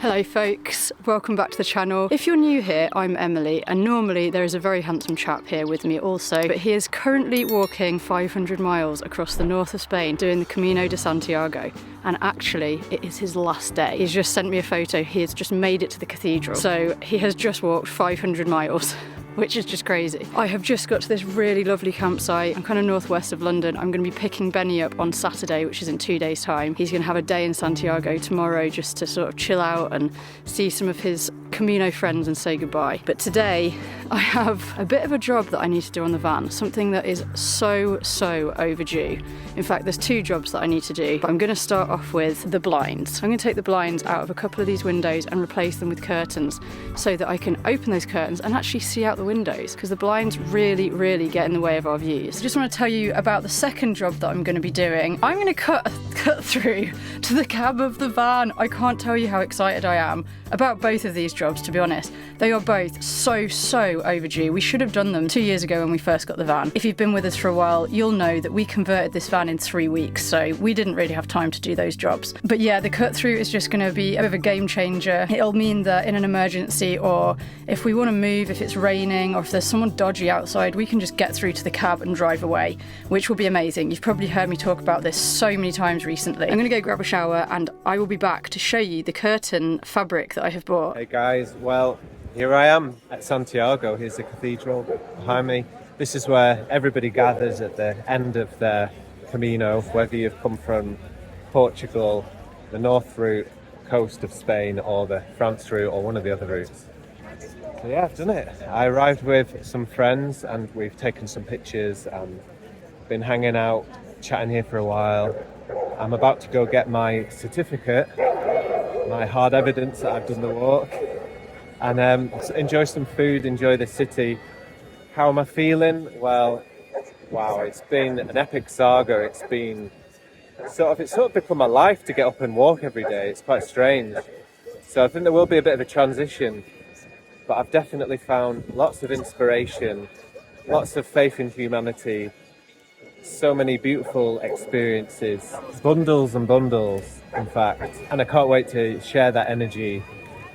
Hello folks, welcome back to the channel. If you're new here, I'm Emily, and normally there is a very handsome chap here with me also, but he is currently walking 500 miles across the north of Spain doing the Camino de Santiago, and actually it is his last day. He's just sent me a photo, he has just made it to the cathedral, so he has just walked 500 miles. Which is just crazy. I have just got to this really lovely campsite. I'm kind of northwest of London. I'm going to be picking Benny up on Saturday, which is in 2 days' time. He's going to have a day in Santiago tomorrow just to sort of chill out and see some of his Camino friends and say goodbye. But today I have a bit of a job that I need to do on the van, something that is so overdue. In fact, there's two jobs that I need to do, but I'm going to start off with the blinds. I'm going to take the blinds out of a couple of these windows and replace them with curtains so that I can open those curtains and actually see out the windows, because the blinds really get in the way of our views. I just want to tell you about the second job that I'm going to be doing. I'm going to cut through to the cab of the van. I can't tell you how excited I am about both of these jobs, to be honest. They are both so overdue. We should have done them 2 years ago when we first got the van. If you've been with us for a while, you'll know that we converted this van in 3 weeks, so we didn't really have time to do those jobs. But yeah, the cut through is just going to be a bit of a game changer. It'll mean that in an emergency, or if we want to move, if it's raining, or if there's someone dodgy outside, we can just get through to the cab and drive away, which will be amazing. You've probably heard me talk about this so many times recently. I'm going to go grab a shower and I will be back to show you the curtain fabric that I have bought. Hey guys, well, here I am at Santiago. Here's the cathedral behind me. This is where everybody gathers at the end of their Camino, whether you've come from Portugal, the north route, coast of Spain, or the France route, or one of the other routes. So yeah, I've done it. I arrived with some friends and we've taken some pictures and been hanging out, chatting here for a while. I'm about to go get my certificate, my hard evidence that I've done the walk, and enjoy some food, enjoy the city. How am I feeling? Well, wow, it's been an epic saga. It's sort of become my life to get up and walk every day. It's quite strange. So I think there will be a bit of a transition, but I've definitely found lots of inspiration, lots of faith in humanity, so many beautiful experiences, bundles and bundles, in fact. And I can't wait to share that energy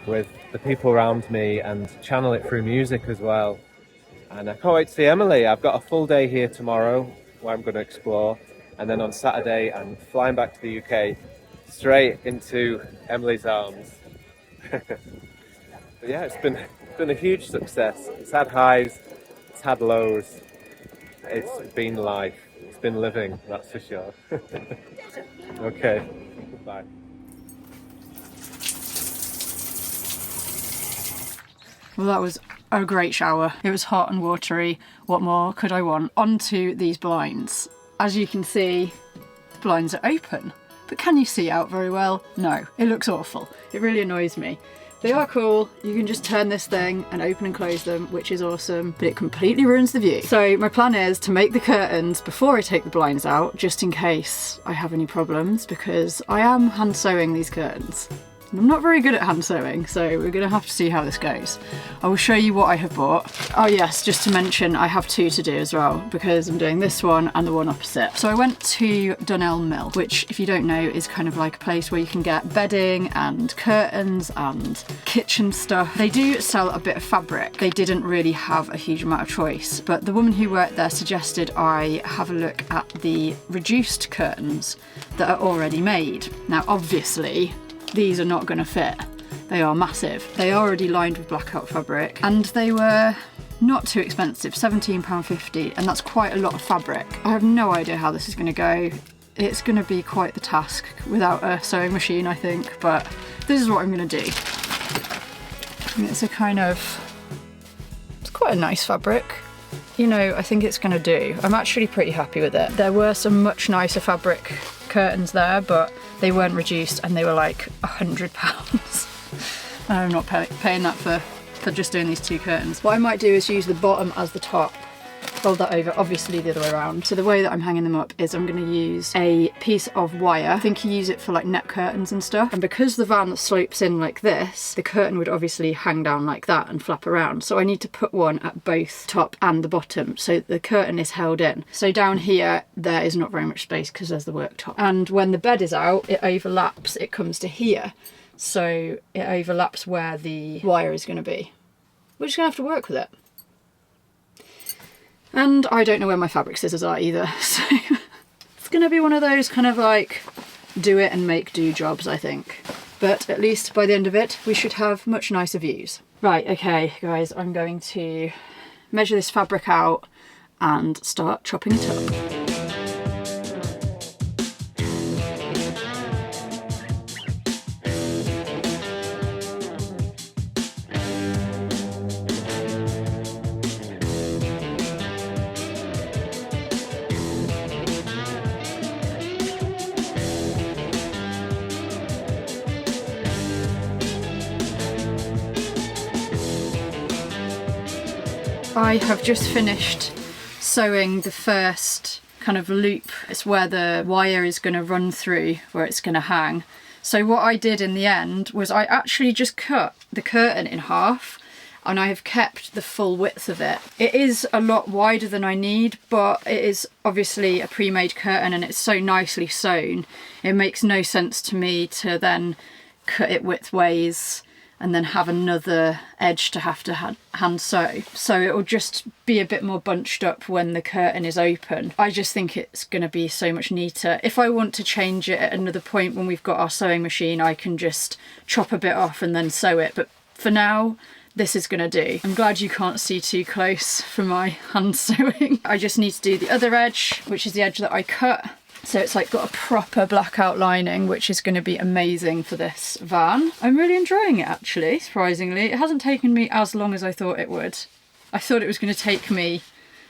with the people around me and channel it through music as well. And I can't wait to see Emily. I've got a full day here tomorrow where I'm going to explore. And then on Saturday, I'm flying back to the UK, straight into Emily's arms. But yeah, it's been a huge success. It's had highs, it's had lows. It's been life. It's been living, that's for sure. Okay, bye. Well, that was a great shower. It was hot and watery. What more could I want? Onto these blinds. As you can see, the blinds are open. But can you see out very well? No, it looks awful. It really annoys me. They are cool. You can just turn this thing and open and close them, which is awesome, but it completely ruins the view. So my plan is to make the curtains before I take the blinds out, just in case I have any problems, because I am hand sewing these curtains. I'm not very good at hand sewing, so we're going to have to see how this goes. I will show you what I have bought. Oh yes, just to mention, I have two to do as well, because I'm doing this one and the one opposite. So I went to Dunelm Mill, which, if you don't know, is kind of like a place where you can get bedding and curtains and kitchen stuff. They do sell a bit of fabric. They didn't really have a huge amount of choice, but the woman who worked there suggested I have a look at the reduced curtains that are already made. Now, obviously, these are not going to fit. They are massive. They are already lined with blackout fabric, and they were not too expensive, £17.50, and that's quite a lot of fabric. I have no idea how this is going to go. It's going to be quite the task without a sewing machine, I think, but this is what I'm going to do. It's quite a nice fabric. You know, I think it's going to do. I'm actually pretty happy with it. There were some much nicer fabric curtains there, but they weren't reduced and they were like £100. I'm not paying that for just doing these two curtains. What I might do is use the bottom as the top, fold that over, obviously the other way around. So the way that I'm hanging them up is I'm going to use a piece of wire. I think you use it for like net curtains and stuff. And because the van slopes in like this, the curtain would obviously hang down like that and flap around. So I need to put one at both top and the bottom so the curtain is held in. So down here, there is not very much space because there's the worktop. And when the bed is out, it overlaps, it comes to here. so it overlaps where the wire is going to be. We're just going to have to work with it. And I don't know where my fabric scissors are either, so it's going to be one of those kind of like do it and make do jobs, I think. But at least by the end of it, we should have much nicer views. Right, okay, guys, I'm going to measure this fabric out and start chopping it up. I have just finished sewing the first kind of loop. It's where the wire is going to run through, where it's going to hang. So what I did in the end was I actually just cut the curtain in half, and I have kept the full width of it. It is a lot wider than I need, but it is obviously a pre-made curtain and it's so nicely sewn. It makes no sense to me to then cut it widthways and then have another edge to have to hand sew. So it will just be a bit more bunched up when the curtain is open. I just think it's going to be so much neater. If I want to change it at another point when we've got our sewing machine, I can just chop a bit off and then sew it. But for now, this is going to do. I'm glad you can't see too close for my hand sewing. I just need to do the other edge, which is the edge that I cut. So it's like got a proper blackout lining, which is going to be amazing for this van. I'm really enjoying it actually, surprisingly. It hasn't taken me as long as I thought it would. I thought it was going to take me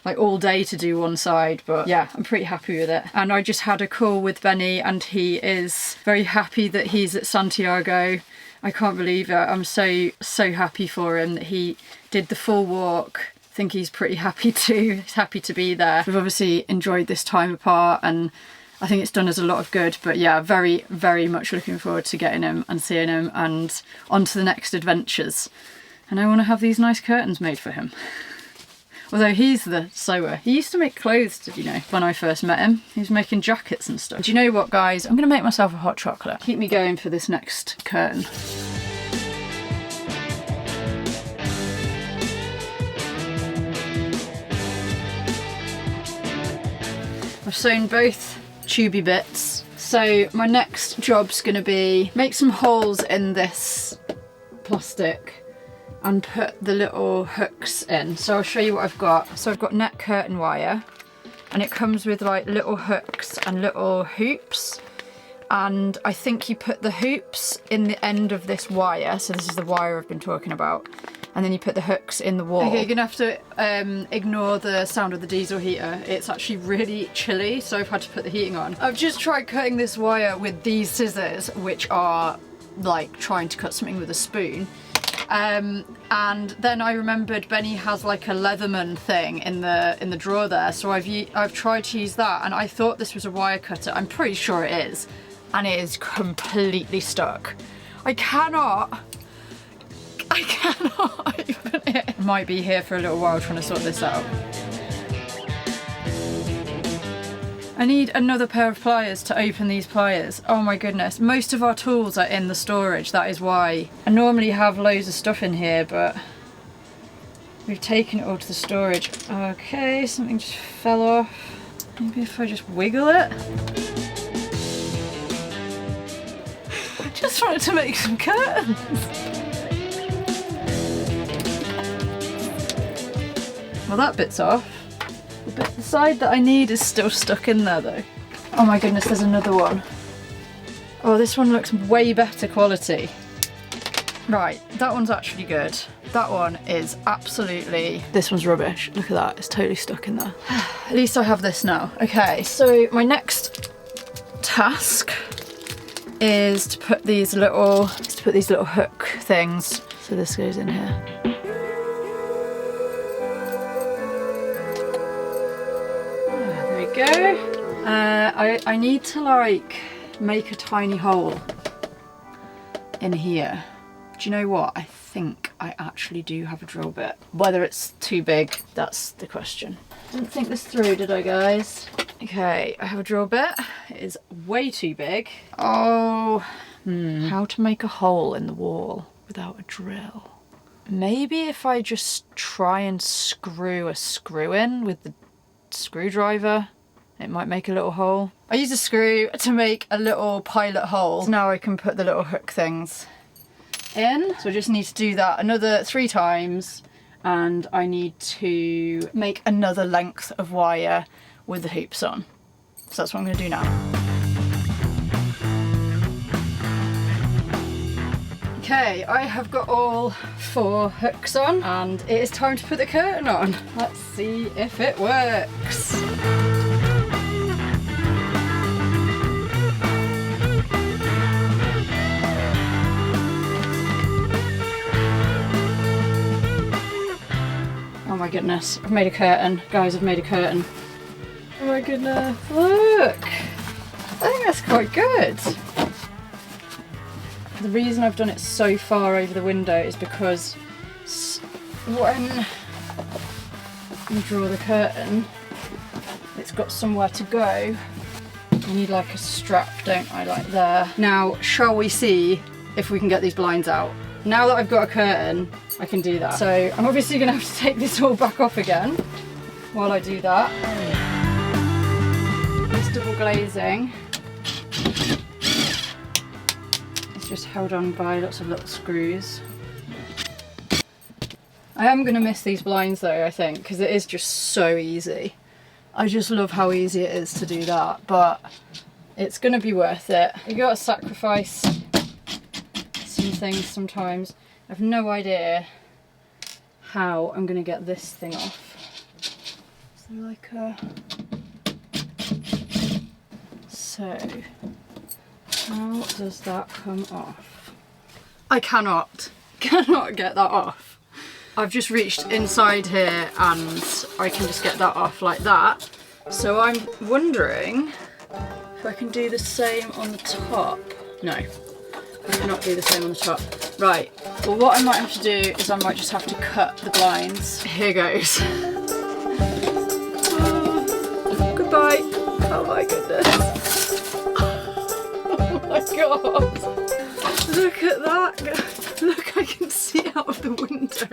like all day to do one side, but yeah, I'm pretty happy with it. And I just had a call with Benny and he is very happy that he's at Santiago. I can't believe it. I'm so happy for him that he did the full walk. I think he's pretty happy too. He's happy to be there. We've obviously enjoyed this time apart and I think it's done us a lot of good, but yeah, very, very much looking forward to getting him and seeing him and on to the next adventures. And I want to have these nice curtains made for him. Although he's the sewer. He used to make clothes, did you know, when I first met him. He was making jackets and stuff. Do you know what, guys? I'm going to make myself a hot chocolate. Keep me going for this next curtain. I've sewn both tubey bits. So my next job's going to be make some holes in this plastic and put the little hooks in. So I'll show you what I've got. So I've got net curtain wire and it comes with like little hooks and little hoops, and I think you put the hoops in the end of this wire. So this is the wire I've been talking about. And then you put the hooks in the wall. Okay, you're gonna have to ignore the sound of the diesel heater. It's actually really chilly, so I've had to put the heating on. I've just tried cutting this wire with these scissors, which are like trying to cut something with a spoon. And then I remembered Benny has like a Leatherman thing in the drawer there, so I've tried to use that, and I thought this was a wire cutter. I'm pretty sure it is, and it is completely stuck. I cannot open it. Might be here for a little while trying to sort this out. I need another pair of pliers to open these pliers. Oh my goodness. Most of our tools are in the storage, that is why. I normally have loads of stuff in here, but we've taken it all to the storage. Okay, something just fell off. Maybe if I just wiggle it. I just wanted to make some curtains. Well, that bit's off. The side that I need is still stuck in there though. Oh my goodness, there's another one. Oh, this one looks way better quality. Right, that one's actually good. That one is absolutely... This one's rubbish. Look at that, it's totally stuck in there. At least I have this now. Okay, so my next task is to put these little hook things. So this goes in here. Go. I need to like make a tiny hole in here. Do you know what? I think I actually do have a drill bit. Whether it's too big, that's the question. Didn't think this through, did I, guys? Okay, I have a drill bit. It is way too big. Oh, How to make a hole in the wall without a drill. Maybe if I just try and screw a screw in with the screwdriver, it might make a little hole. I use a screw to make a little pilot hole. So now I can put the little hook things in. So I just need to do that another 3 times, and I need to make another length of wire with the hoops on. So that's what I'm going to do now. Okay, I have got all 4 hooks on and it is time to put the curtain on. Let's see if it works. Oh my goodness, I've made a curtain. Guys, I've made a curtain. Oh my goodness, look! I think that's quite good. The reason I've done it so far over the window is because when you draw the curtain, it's got somewhere to go. You need like a strap, don't I, like there. Now, shall we see if we can get these blinds out? Now that I've got a curtain, I can do that. So I'm obviously gonna have to take this all back off again while I do that. This double glazing just held on by lots of little screws. I am going to miss these blinds though, I think, because it is just so easy. I just love how easy it is to do that, but it's going to be worth it. You got to sacrifice some things sometimes. I have no idea how I'm going to get this thing off. So like so how does that come off? I cannot get that off. I've just reached inside here and I can just get that off like that. So I'm wondering if I can do the same on the top. No, I cannot do the same on the top. Right, well what I might have to do is I might just have to cut the blinds. Here goes. Oh, goodbye. Oh my goodness. Oh my god! Look at that! Look, I can see out of the window.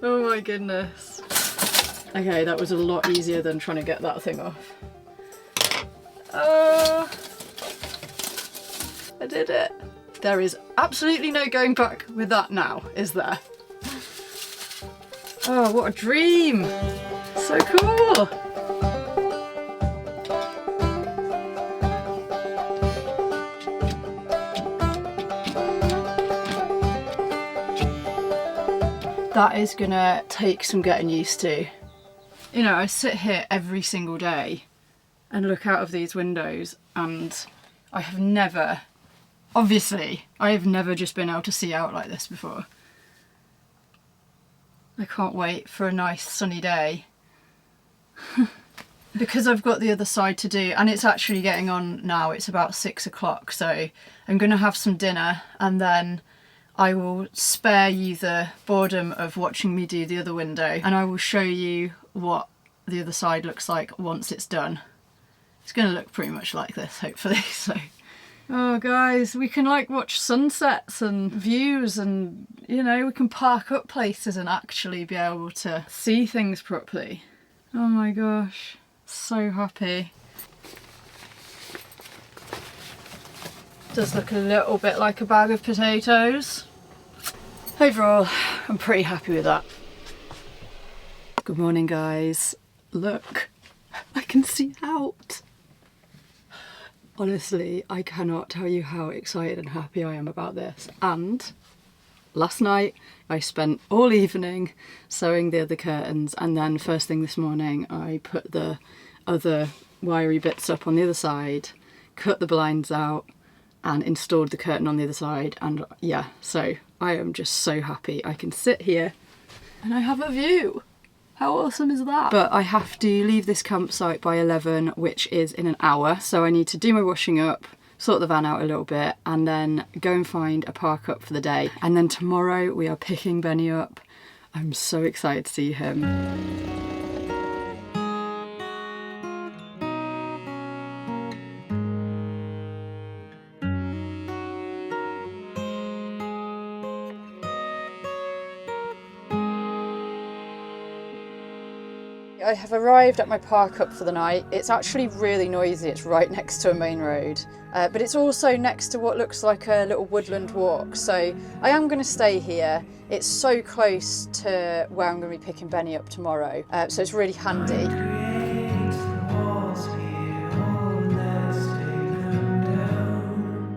Oh my goodness. Okay, that was a lot easier than trying to get that thing off. I did it. There is absolutely no going back with that now, is there? Oh, what a dream! So cool! That is gonna take some getting used to. You know, I sit here every single day and look out of these windows and I have never, obviously, I have never just been able to see out like this before. I can't wait for a nice sunny day. Because I've got the other side to do, and it's actually getting on now, it's about 6 o'clock, so I'm gonna have some dinner and then I will spare you the boredom of watching me do the other window, and I will show you what the other side looks like once it's done. It's going to look pretty much like this, hopefully. So, oh guys, we can like watch sunsets and views, and you know, we can park up places and actually be able to see things properly. Oh my gosh, so happy. Does look a little bit like a bag of potatoes. Overall, I'm pretty happy with that. Good morning, guys. Look, I can see out. Honestly, I cannot tell you how excited and happy I am about this. And last night, I spent all evening sewing the other curtains, and then first thing this morning, I put the other wiry bits up on the other side, cut the blinds out, and installed the curtain on the other side. And yeah, so I am just so happy. I can sit here and I have a view. How awesome is that? But I have to leave this campsite by 11, which is in an hour. So I need to do my washing up, sort the van out a little bit, and then go and find a park up for the day. And then tomorrow we are picking Benny up. I'm so excited to see him. I have arrived at my park up for the night. It's actually really noisy. It's right next to a main road, but it's also next to what looks like a little woodland walk. So I am going to stay here. It's so close to where I'm going to be picking Benny up tomorrow, so it's really handy.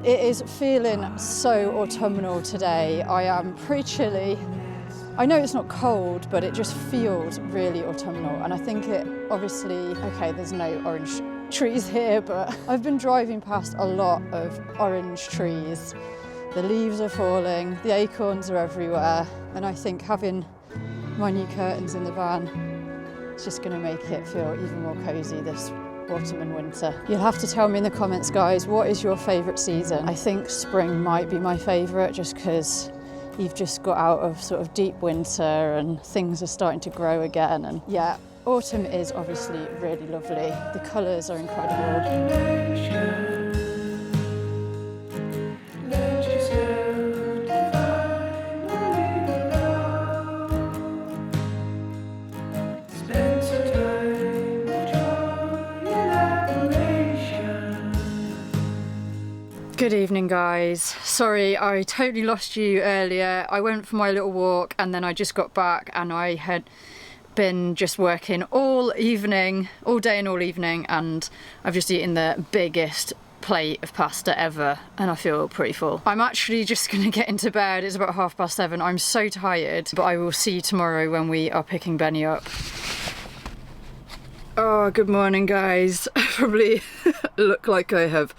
It is feeling so autumnal today. I am pretty chilly. I know it's not cold, but it just feels really autumnal. And I think it obviously, okay, there's no orange trees here, but I've been driving past a lot of orange trees. The leaves are falling, the acorns are everywhere. And I think having my new curtains in the van is just gonna make it feel even more cozy this autumn and winter. You'll have to tell me in the comments, guys, what is your favourite season? I think spring might be my favourite, just because you've just got out of sort of deep winter and things are starting to grow again. And yeah, autumn is obviously really lovely. The colours are incredible. Good evening, guys. Sorry, I totally lost you earlier. I went for my little walk and then I just got back and I had been just working all evening, all day and all evening, and I've just eaten the biggest plate of pasta ever and I feel pretty full. I'm actually just gonna get into bed. It's about 7:30. I'm so tired, but I will see you tomorrow when we are picking Benny up. Oh, good morning, guys. I probably look like I have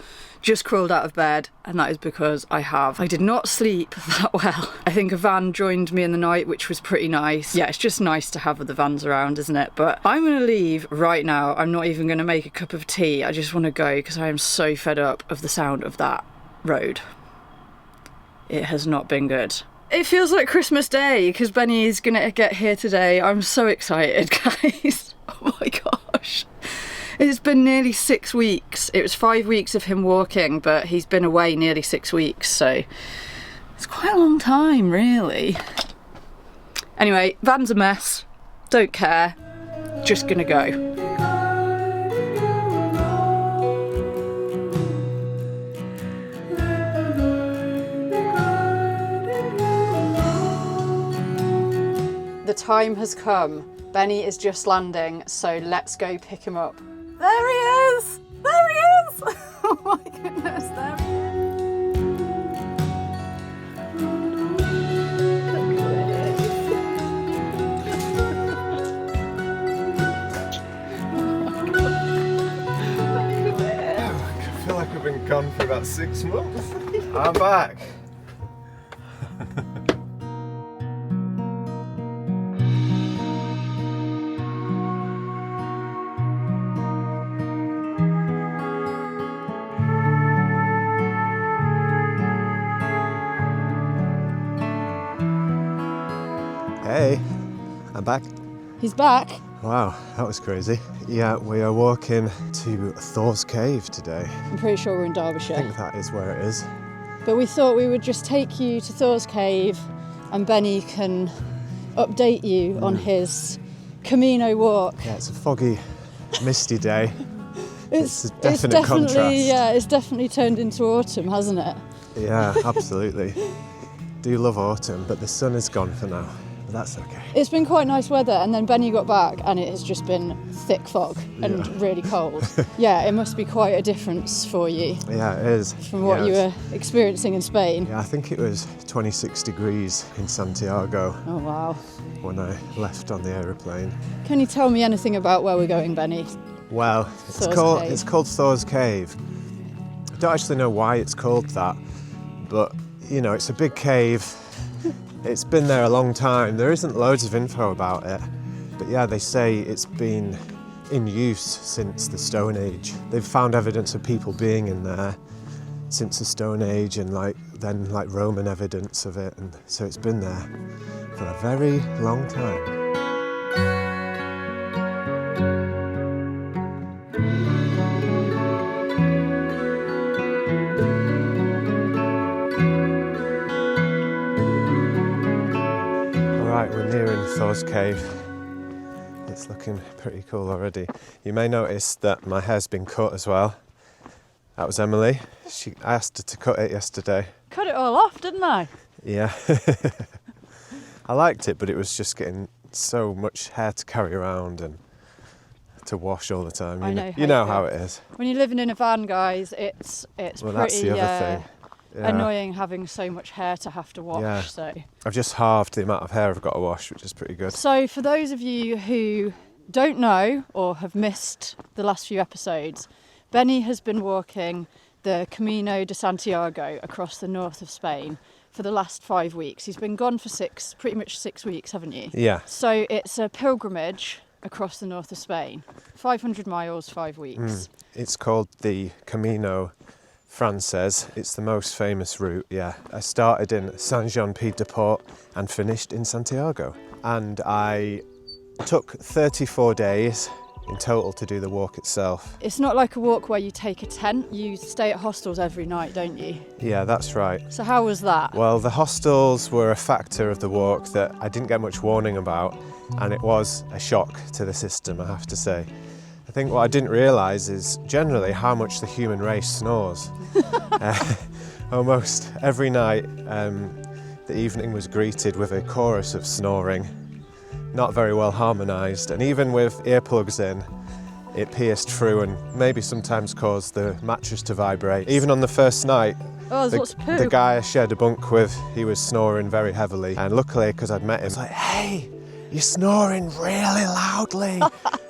just crawled out of bed, and that is because I did not sleep that well. I think a van joined me in the night, which was pretty nice. Yeah, it's just nice to have the vans around, isn't it? But I'm gonna leave right now. I'm not even gonna make a cup of tea. I just wanna go because I am so fed up of the sound of that road. It has not been good. It feels like Christmas Day because Benny is gonna get here today. I'm so excited, guys. Oh my gosh. It's been nearly 6 weeks. It was 5 weeks of him walking, but he's been away nearly 6 weeks, so it's quite a long time, really. Anyway, van's a mess. Don't care. Just gonna go. The time has come. Benny is just landing, so let's go pick him up. There he is! There he is! Oh my goodness, there he is. I feel like I've been gone for about 6 months. I'm back. Hey, I'm back. He's back. Wow, that was crazy. Yeah, we are walking to Thor's Cave today. I'm pretty sure we're in I Derbyshire. think that is where it is. But we thought we would just take you to Thor's Cave and Benny can update you on his Camino walk. Yeah, it's a foggy, misty day. It's a It's definite contrast. Yeah, it's definitely turned into autumn, hasn't it? Yeah, absolutely. Do love autumn, but the sun is gone for now. But that's okay. It's been quite nice weather, and then Benny got back and it has just been thick fog and really cold. Yeah, it must be quite a difference for you Yeah, it is. from what Yeah, you it's- were experiencing in Spain. Yeah, I think it was 26 degrees in Santiago Oh wow. when I left on the aeroplane. Can you tell me anything about where we're going, Benny? Well, Thor's Cave. it's called Thor's Cave. I don't actually know why it's called that, but you know, it's a big cave. It's been there a long time. There isn't loads of info about it, but yeah, they say it's been in use since the Stone Age. They've found evidence of people being in there since the Stone Age, and then Roman evidence of it, and so it's been there for a very long time. Right, we're nearing Thor's Cave. It's looking pretty cool already. You may notice that my hair's been cut as well. That was Emily. I asked her to cut it yesterday. Cut it all off, didn't I? Yeah. I liked it, but it was just getting so much hair to carry around and to wash all the time. You know how it is. When you're living in a van, guys, it's Well, pretty that's the other thing. Yeah. annoying having so much hair to have to wash. Yeah. So I've just halved the amount of hair I've got to wash, which is pretty good. So for those of you who don't know or have missed the last few episodes, Benny has been walking the Camino de Santiago across the north of Spain for the last 5 weeks. He's been gone for pretty much 6 weeks, haven't you? Yeah. So it's a pilgrimage across the north of Spain, 500 miles, 5 weeks. It's called the Camino Frances. It's the most famous route, yeah. I started in Saint-Jean-Pied-de-Port and finished in Santiago. And I took 34 days in total to do the walk itself. It's not like a walk where you take a tent, you stay at hostels every night, don't you? Yeah, that's right. So how was that? Well, the hostels were a factor of the walk that I didn't get much warning about, and it was a shock to the system, I have to say. I think what I didn't realise is generally how much the human race snores. Almost every night the evening was greeted with a chorus of snoring, not very well harmonised, and even with earplugs in, it pierced through and maybe sometimes caused the mattress to vibrate. Even on the first night, the guy I shared a bunk with, he was snoring very heavily, and luckily, because I'd met him, I was like, "Hey, you're snoring really loudly."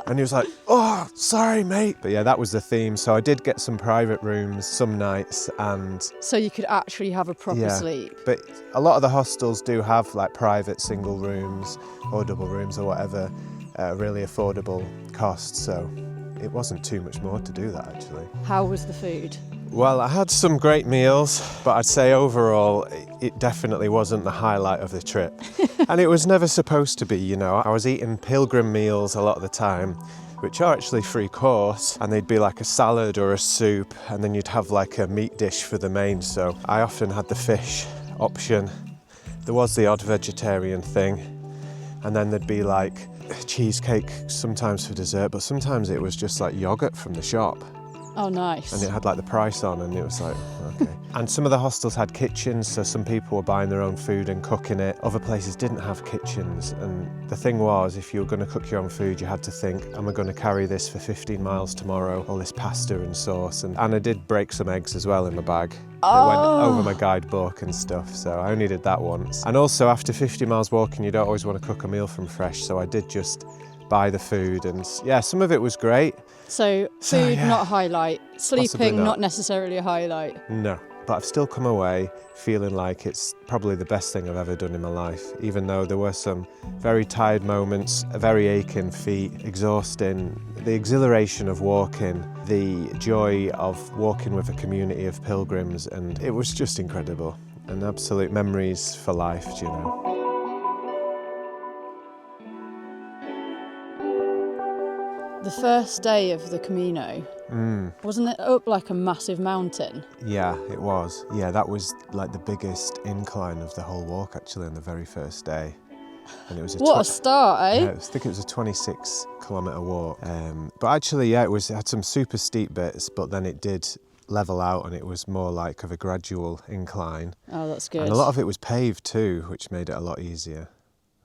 And he was like, "Oh, sorry, mate." But yeah, that was the theme. So I did get some private rooms some nights, and so you could actually have a proper sleep. But a lot of the hostels do have like private single rooms or double rooms or whatever, really affordable costs. So it wasn't too much more to do that, actually. How was the food? Well, I had some great meals, but I'd say overall it definitely wasn't the highlight of the trip. And it was never supposed to be, you know. I was eating pilgrim meals a lot of the time, which are actually free course, and they'd be like a salad or a soup, and then you'd have like a meat dish for the main. So I often had the fish option. There was the odd vegetarian thing, and then there'd be like cheesecake sometimes for dessert, but sometimes it was just like yogurt from the shop. Oh, nice. And it had like the price on, and it was like, okay. And some of the hostels had kitchens, so some people were buying their own food and cooking it. Other places didn't have kitchens, and the thing was, if you were going to cook your own food, you had to think, am I going to carry this for 15 miles tomorrow, all this pasta and sauce? And I did break some eggs as well in my bag. Oh. It went over my guidebook and stuff, so I only did that once. And also, after 50 miles walking, you don't always want to cook a meal from fresh, so I did just buy the food, and yeah, some of it was great. So food, yeah. Not a highlight. Sleeping, not necessarily a highlight. No, but I've still come away feeling like it's probably the best thing I've ever done in my life, even though there were some very tired moments, very aching feet, exhausting. The exhilaration of walking, the joy of walking with a community of pilgrims, and it was just incredible. And absolute memories for life, do you know. The first day of the Camino, wasn't it up like a massive mountain? Yeah, it was. Yeah, that was like the biggest incline of the whole walk, actually, on the very first day. And it was what a start, eh? Yeah, I think it was a 26-kilometre walk. But actually, yeah, it had some super steep bits, but then it did level out, and it was more like of a gradual incline. Oh, that's good. And a lot of it was paved too, which made it a lot easier.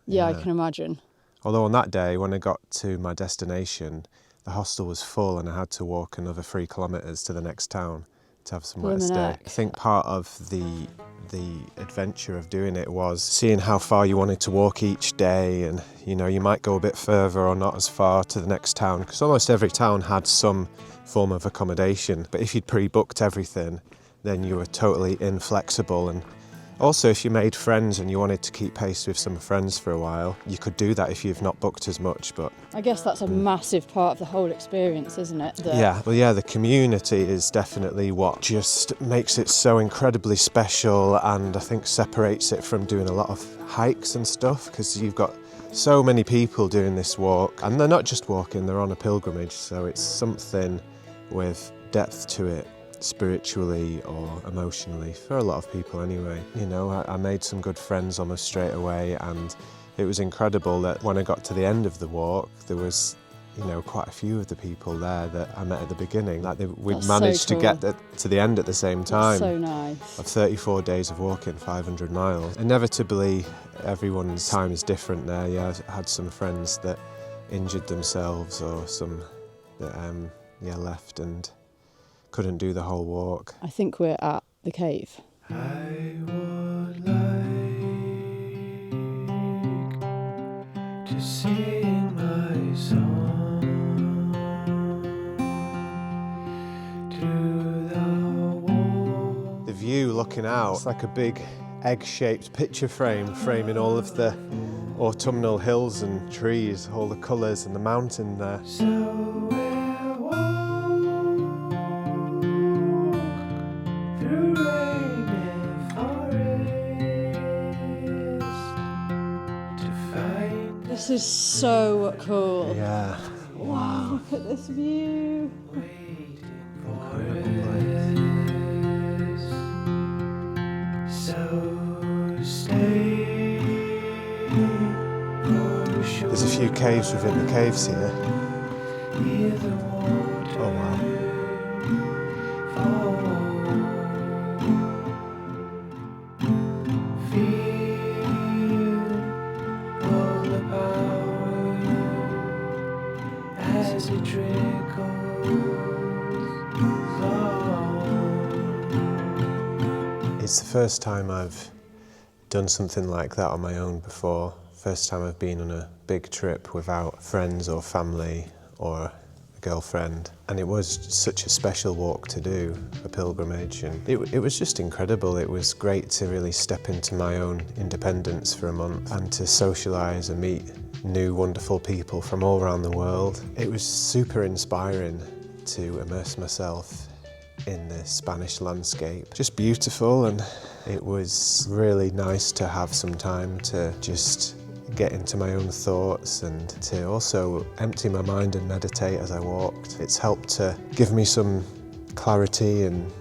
Yeah, I can imagine. Although on that day, when I got to my destination, the hostel was full and I had to walk another 3 kilometres to the next town to have somewhere to stay. I think part of the adventure of doing it was seeing how far you wanted to walk each day, and you know, you might go a bit further or not as far to the next town, because almost every town had some form of accommodation. But if you'd pre-booked everything, then you were totally inflexible. And also, if you made friends and you wanted to keep pace with some friends for a while, you could do that if you've not booked as much. But I guess that's a massive part of the whole experience, isn't it? The community is definitely what just makes it so incredibly special, and I think separates it from doing a lot of hikes and stuff, because you've got so many people doing this walk, and they're not just walking, they're on a pilgrimage, so it's something with depth to it, spiritually or emotionally, for a lot of people anyway. You know, I made some good friends almost straight away, and it was incredible that when I got to the end of the walk, there was, you know, quite a few of the people there that I met at the beginning. Like we'd managed to get to the end at the same time. That's so nice. Of 34 days of walking 500 miles. Inevitably, everyone's time is different there. Yeah, I had some friends that injured themselves, or some that left and couldn't do the whole walk. I think we're at the cave. I would like to sing my song to the wall. The view looking out, it's like a big egg-shaped picture frame, framing all of the autumnal hills and trees, all the colours and the mountain there. So we'll walk through rainy forest to find. This is so cool. Yeah. Wow, look at this view. Incredible place. So stay. There's a few caves within the caves here. Oh wow. It's the first time I've done something like that on my own before. First time I've been on a big trip without friends or family or a girlfriend. And it was such a special walk to do, a pilgrimage. And it was just incredible. It was great to really step into my own independence for a month and to socialise and meet new wonderful people from all around the world. It was super inspiring to immerse myself in the Spanish landscape. Just beautiful, and it was really nice to have some time to just get into my own thoughts and to also empty my mind and meditate as I walked. It's helped to give me some clarity and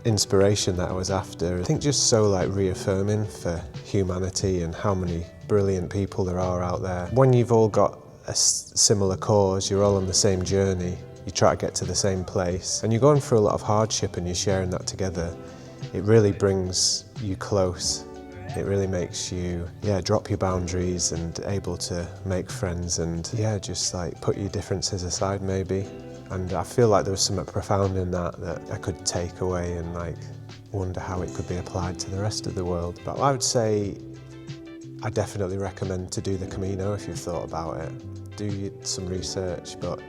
inspiration that I was after. I think just so reaffirming for humanity and how many brilliant people there are out there. When you've all got a similar cause, you're all on the same journey, you try to get to the same place, and you're going through a lot of hardship and you're sharing that together, it really brings you close. It really makes you, drop your boundaries and able to make friends and, just put your differences aside maybe. And I feel like there was something profound in that I could take away and wonder how it could be applied to the rest of the world. But I would say I definitely recommend to do the Camino if you've thought about it. Do some research, but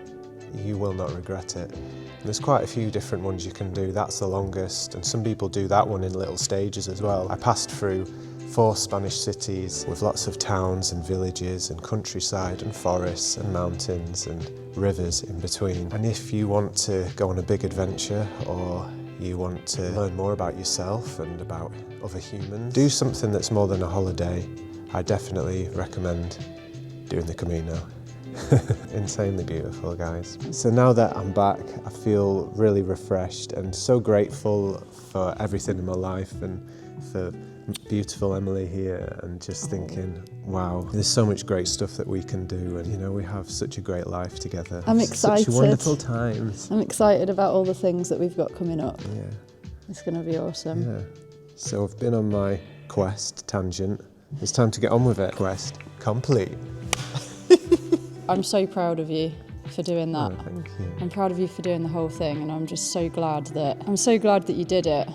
you will not regret it. And there's quite a few different ones you can do. That's the longest, and some people do that one in little stages as well. I passed through 4 Spanish cities with lots of towns and villages and countryside and forests and mountains and rivers in between. And if you want to go on a big adventure or you want to learn more about yourself and about other humans, do something that's more than a holiday, I definitely recommend doing the Camino. Insanely beautiful, guys. So now that I'm back, I feel really refreshed and so grateful for everything in my life and for beautiful Emily here, and just thinking, wow, there's so much great stuff that we can do, and we have such a great life together. I'm excited. Such wonderful times. I'm excited about all the things that we've got coming up. Yeah. It's going to be awesome. Yeah. So I've been on my quest tangent. It's time to get on with it. Quest complete. I'm so proud of you for doing that. Oh, thank you. I'm proud of you for doing the whole thing, and I'm just so glad that you did it.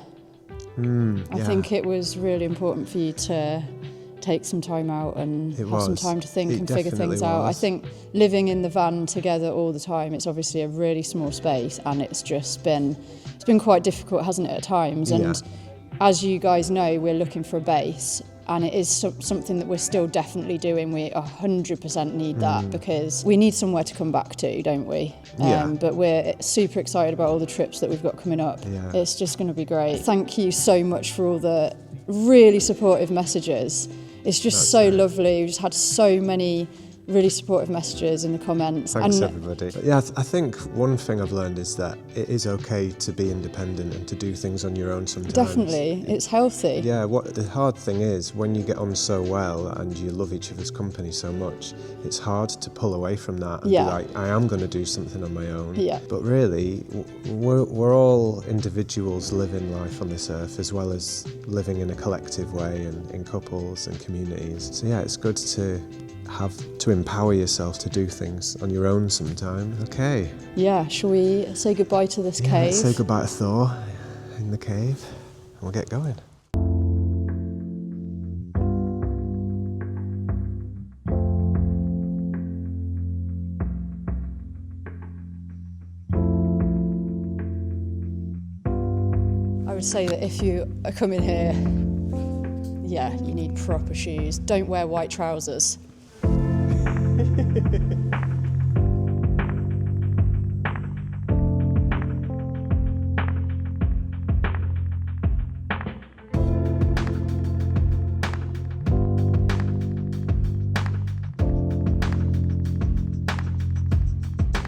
I think it was really important for you to take some time out and have some time to think and figure things out. I think living in the van together all the time, it's obviously a really small space, and it's been quite difficult, hasn't it, at times? And as you guys know, we're looking for a base, and it is something that we're still definitely doing. We 100% need that, because we need somewhere to come back to, don't we? But we're super excited about all the trips that we've got coming up. Yeah. It's just going to be great. Thank you so much for all the really supportive messages. It's just lovely. We just had so many really supportive messages in the comments. Thanks everybody. But yeah, I think one thing I've learned is that it is okay to be independent and to do things on your own sometimes. Definitely, it's healthy. Yeah, what the hard thing is, when you get on so well and you love each other's company so much, it's hard to pull away from that and be like, I am going to do something on my own. Yeah. But really, we're all individuals living life on this earth, as well as living in a collective way and in couples and communities. So yeah, it's good to have to empower yourself to do things on your own sometime. Okay. Yeah, shall we say goodbye to this cave? Let's say goodbye to Thor in the cave and we'll get going. I would say that if you are coming here, yeah, you need proper shoes. Don't wear white trousers.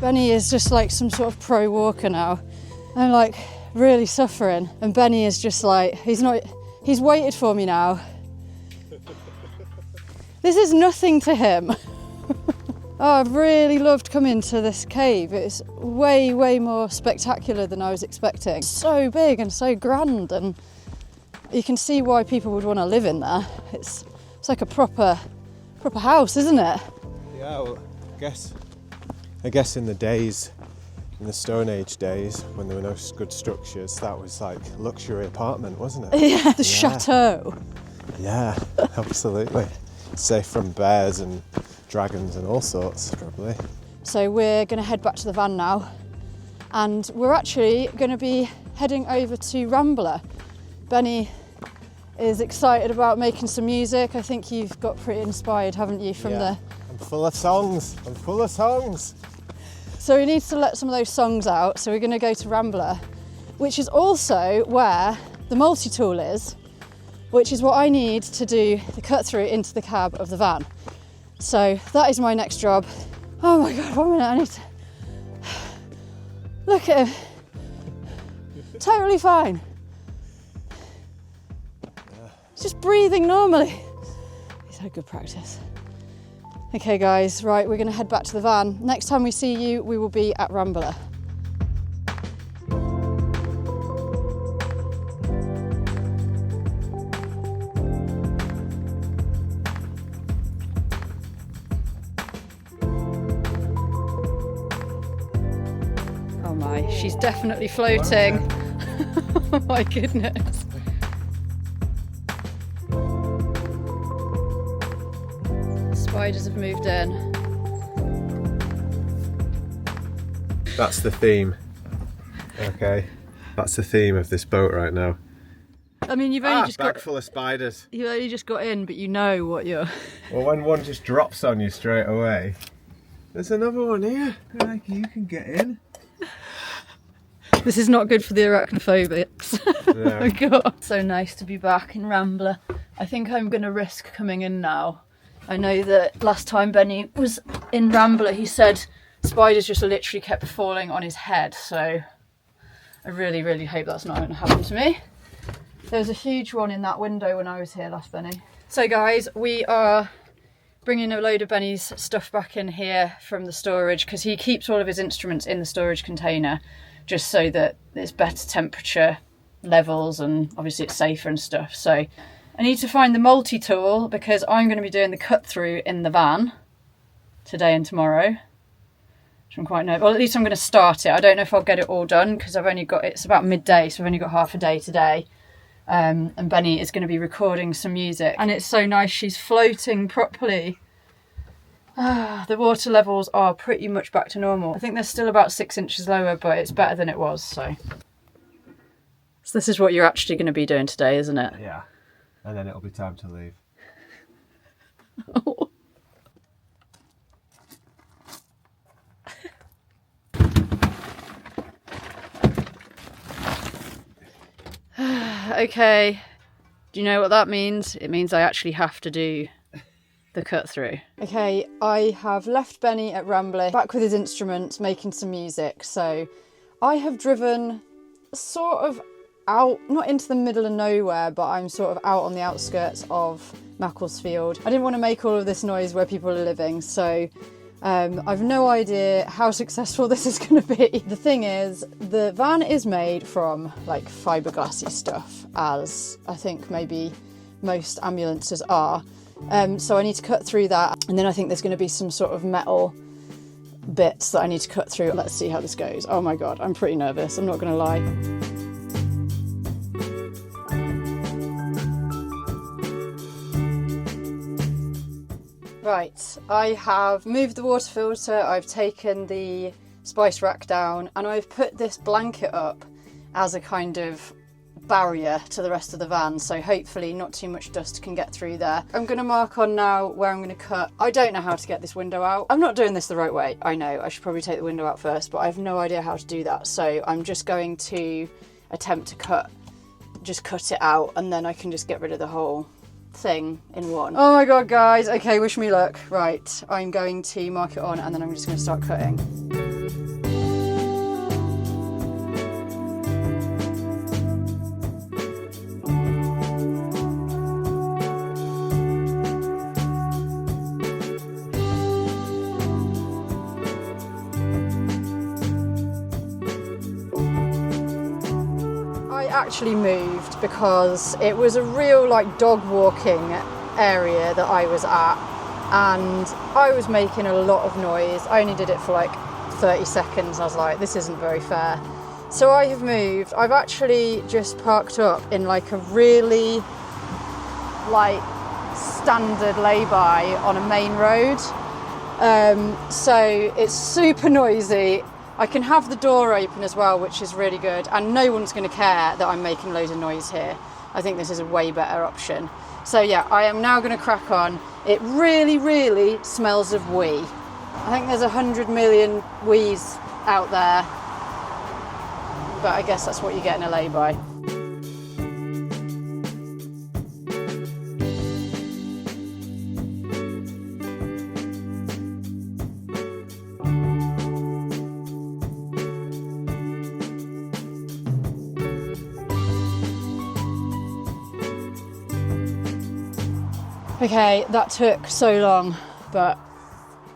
Benny is just like some sort of pro walker now. I'm like really suffering, and Benny is just like, he's waited for me now. This is nothing to him. Oh, I've really loved coming to this cave. It's way, way more spectacular than I was expecting. So big and so grand, and you can see why people would want to live in there. It's like a proper house, isn't it? Yeah, well, I guess in the Stone Age days, when there were no good structures, that was like luxury apartment, wasn't it? Yeah, the chateau. Yeah, absolutely. Safe from bears and dragons and all sorts, probably. So we're going to head back to the van now, and we're actually going to be heading over to Rambler. Benny is excited about making some music. I think you've got pretty inspired, haven't you, from the... I'm full of songs. So we need to let some of those songs out, so we're going to go to Rambler, which is also where the multi-tool is, which is what I need to do the cut through into the cab of the van. So that is my next job. Oh my God, 1 minute, I need to... Look at him. Totally fine. He's just breathing normally. He's had good practice. Okay guys, right, we're gonna head back to the van. Next time we see you, we will be at Rambler. Oh my, she's definitely floating. Oh my goodness. Spiders have moved in. That's the theme. Okay, that's the theme of this boat right now. I mean, you've only just bag full of spiders. You only just got in, but you know what you're... Well, when one just drops on you straight away. There's another one here. Like, you can get in. This is not good for the arachnophobics. No. Oh God. So nice to be back in Rambler. I think I'm going to risk coming in now. I know that last time Benny was in Rambler, he said spiders just literally kept falling on his head. So I really, really hope that's not going to happen to me. There was a huge one in that window when I was here last, Benny. So guys, we are bringing a load of Benny's stuff back in here from the storage, because he keeps all of his instruments in the storage container just so that there's better temperature levels and obviously it's safer and stuff. So I need to find the multi-tool, because I'm going to be doing the cut through in the van today and tomorrow, which I'm quite nervous. Well, at least I'm going to start it. I don't know if I'll get it all done, because it's about midday, so I've only got half a day today. And Benny is going to be recording some music, and it's so nice she's floating properly. The water levels are pretty much back to normal. I think they're still about 6 inches lower, but it's better than it was. So this is what you're actually going to be doing today, isn't it? Yeah, and then it'll be time to leave. Oh. Okay, do you know what that means? It means I actually have to do the cut through. Okay, I have left Benny at Rambley, back with his instruments, making some music. So I have driven sort of out, not into the middle of nowhere, but I'm sort of out on the outskirts of Macclesfield. I didn't want to make all of this noise where people are living, so I've no idea how successful this is going to be. The thing is, the van is made from like fiberglassy stuff, as I think maybe most ambulances are. So I need to cut through that, and then I think there's going to be some sort of metal bits that I need to cut through. Let's see how this goes. Oh my god, I'm pretty nervous, I'm not going to lie. Right, I have moved the water filter, I've taken the spice rack down, and I've put this blanket up as a kind of barrier to the rest of the van, so hopefully not too much dust can get through there. I'm going to mark on now where I'm going to cut. I don't know how to get this window out. I'm not doing this the right way, I know. I should probably take the window out first, but I have no idea how to do that, so I'm just going to attempt to cut it out, and then I can just get rid of the whole thing in one. Oh my god, guys. Okay, wish me luck. Right, I'm going to mark it on, and then I'm just going to start cutting. Actually moved because it was a real like dog walking area that I was at, and I was making a lot of noise. I only did it for like 30 seconds. I was like, this isn't very fair. So I have moved. I've actually just parked up in like a really like standard lay-by on a main road. So it's super noisy. I can have the door open as well, which is really good, and no one's going to care that I'm making loads of noise here. I think this is a way better option. So yeah, I am now going to crack on. It really, really smells of wee. I think there's 100 million wees out there, but I guess that's what you get in a lay-by. Okay, that took so long, but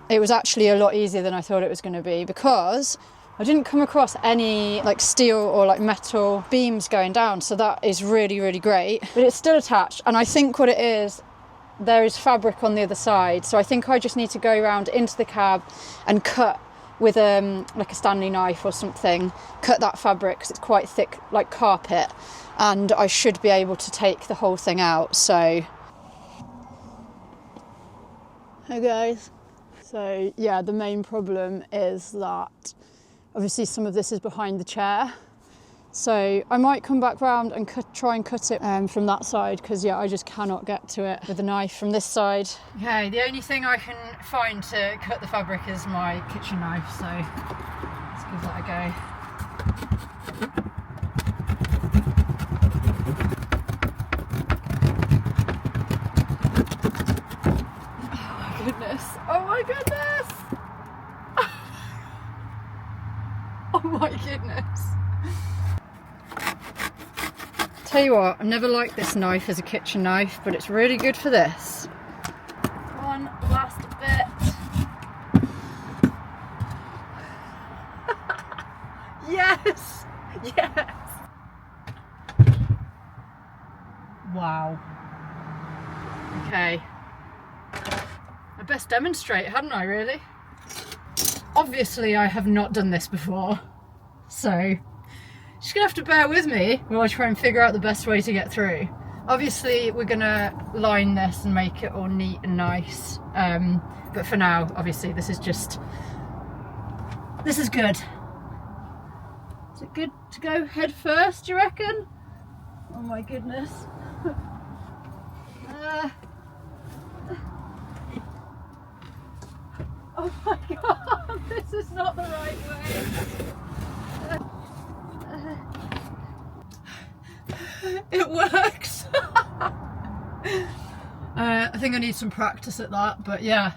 it was actually a lot easier than I thought it was going to be, because I didn't come across any like steel or like metal beams going down, so that is really, really great. But it's still attached, and I think what it is, there is fabric on the other side, so I think I just need to go around into the cab and cut with like a Stanley knife or something, cut that fabric because it's quite thick like carpet, and I should be able to take the whole thing out. So hey guys. So yeah, the main problem is that obviously some of this is behind the chair. So I might come back round and try and cut it from that side, because yeah, I just cannot get to it with a knife from this side. Okay, the only thing I can find to cut the fabric is my kitchen knife, so let's give that a go. Oh my goodness! Oh my goodness! Tell you what, I've never liked this knife as a kitchen knife, but it's really good for this. One last bit. Yes! Yes! Wow. Okay. I best demonstrate, hadn't I, really? Obviously I have not done this before, so just gonna have to bear with me while I try and figure out the best way to get through. Obviously we're gonna line this and make it all neat and nice, but for now, obviously this is good. Is it good to go head first, do you reckon? Oh my goodness. Oh my god, this is not the right way. It works. I think I need some practice at that, but yeah.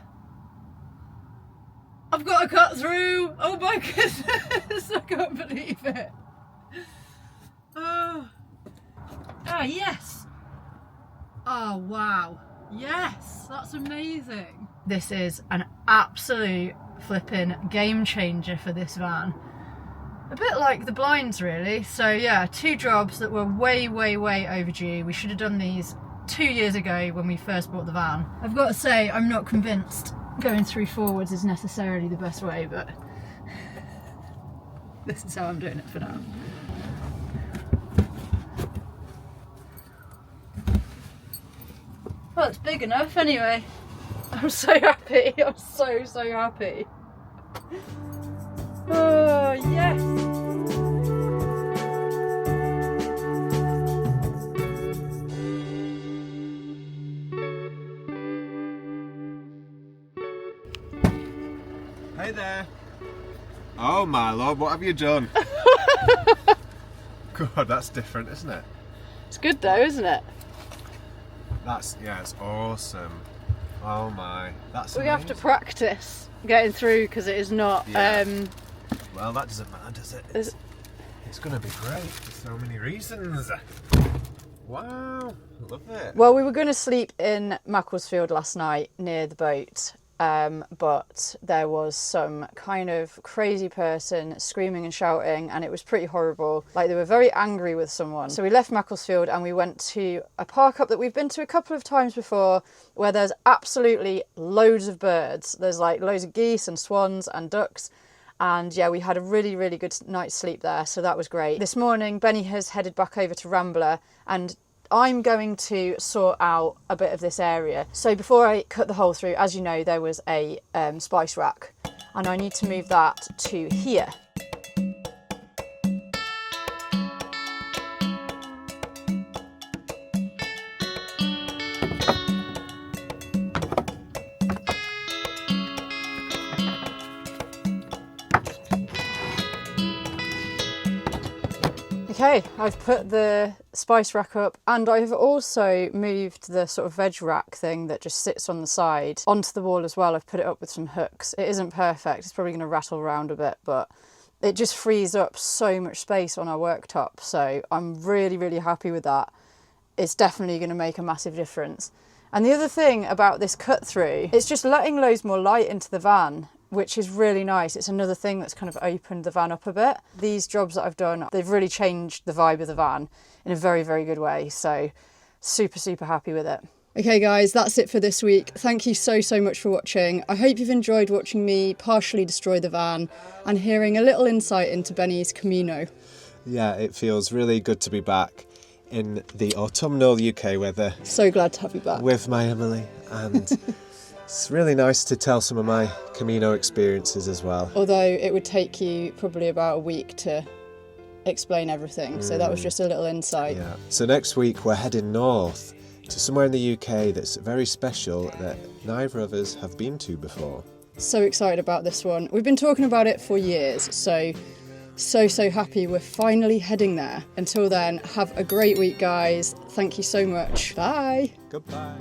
I've got to cut through! Oh my goodness, I can't believe it. Oh. Ah, yes! Oh wow. Yes, that's amazing. This is an absolute flipping game changer for this van. A bit like the blinds really. So yeah, 2 jobs that were way overdue. We should have done these 2 years ago when we first bought the van. I've got to say, I'm not convinced going through forwards is necessarily the best way, but this is how I'm doing it for now. Well, it's big enough anyway. I'm so happy. I'm so happy. Oh, yes. Hey there. Oh my lord, what have you done? God, that's different, isn't it? It's good though, isn't it? Yeah, it's awesome. Oh my, that's We amazing. have to practice getting through because it is not. Yeah. Well, that doesn't matter, does it? It's going to be great for so many reasons. Wow, love it. Well, we were going to sleep in Macclesfield last night near the boat, but there was some kind of crazy person screaming and shouting, and it was pretty horrible. Like, they were very angry with someone. So we left Macclesfield and we went to a park up that we've been to a couple of times before, where there's absolutely loads of birds. There's like loads of geese and swans and ducks. And yeah, we had a really good night's sleep there, so that was great. This morning, Benny has headed back over to Rambler, and I'm going to sort out a bit of this area. So before I cut the hole through, as you know, there was a spice rack, and I need to move that to here. Okay, I've put the spice rack up, and I've also moved the sort of veg rack thing that just sits on the side onto the wall as well. I've put it up with some hooks. It isn't perfect, it's probably going to rattle around a bit, but it just frees up so much space on our worktop, so I'm really happy with that. It's definitely going to make a massive difference. And the other thing about this cut through, it's just letting loads more light into the van, which is really nice. It's another thing that's kind of opened the van up a bit. These jobs that I've done, they've really changed the vibe of the van in a very good way. So super happy with it. Okay guys, that's it for this week. Thank you so much for watching. I hope you've enjoyed watching me partially destroy the van and hearing a little insight into Benny's Camino. Yeah, it feels really good to be back in the autumnal UK weather. So glad to have you back. With my Emily, and it's really nice to tell some of my Camino experiences as well. Although it would take you probably about a week to explain everything, so that was just a little insight. Yeah. So next week we're heading north to somewhere in the UK that's very special that neither of us have been to before. So excited about this one. We've been talking about it for years, so happy we're finally heading there. Until then, have a great week guys. Thank you so much. Bye. Goodbye.